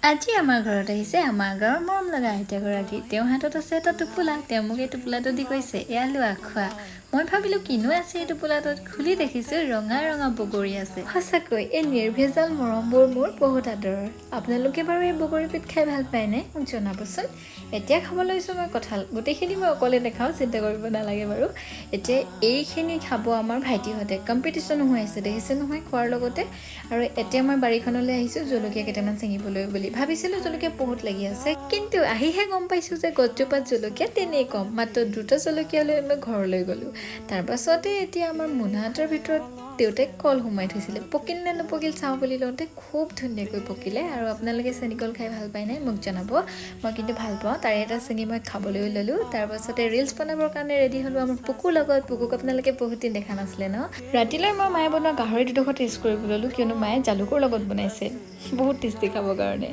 আজি আমাৰ ঘৰত আহিছে আমাৰ গাঁৱৰ মৰম লগা আইতাগৰাকী। তেওঁৰ হাতত আছে এটা টোপোলা। তেওঁ মোক এই টোপোলাটো দি কৈছে, এয়া লোৱা খোৱা। মই ভাবিলোঁ কিনো আছে এই টোপোলাটোত। খুলি দেখিছোঁ ৰঙা ৰঙা বগৰী আছে। সঁচাকৈ এই নিৰ্ভেজাল মৰমবোৰ মোৰ বহুত আদৰৰ। আপোনালোকে বাৰু এই বগৰীবিধ খাই ভাল পায়নে? মোক জনাবচোন। এতিয়া খাব লৈছোঁ মই কঁঠাল। গোটেইখিনি মই অকলে নাখাওঁ, চিন্তা কৰিব নালাগে বাৰু। এতিয়া এইখিনি খাব আমাৰ ভাইটিহঁতে। কম্পিটিশ্যনো হৈ আছে, দেখিছে নহয় খোৱাৰ লগতে। আৰু এতিয়া মই বাৰীখনলৈ আহিছোঁ জলকীয়া কেইটামান ছিঙিবলৈ বুলি। ভাবিছিলোঁ জলকীয়া বহুত লাগি আছে, কিন্তু আহিহে গম পাইছোঁ যে গছজোপাত জলকীয়া তেনেই কম। মাত্ৰ 2টা জলকীয়া লৈ মই ঘৰলৈ গ'লোঁ। তাৰপাছতে এতিয়া আমাৰ মোনা এটাৰ ভিতৰত দেউতাই কল সোমাই থৈছিলে। পকিল নে নপকিল চাওঁ বুলি লওঁতে খুব ধুনীয়াকৈ পকিলে। আৰু আপোনালোকে চেনিকল খাই ভাল পায়নে মোক জনাব। মই কিন্তু ভাল পাওঁ। তাৰে এটা ছিঙি মই খাবলৈ ল'লোঁ। তাৰপাছতে ৰিলছ বনাবৰ কাৰণে ৰেডি হ'লোঁ আমাৰ পুকুৰ লগত। পুকুক আপোনালোকে বহুত দিন দেখা নাছিলে ন। ৰাতিলৈ মই মায়ে বনোৱা গাহৰি দুডোখৰ টেষ্ট কৰিব ল'লোঁ, কিয়নো মায়ে জালুকৰ লগত বনাইছে। বহুত টেষ্টি খাবৰ কাৰণে।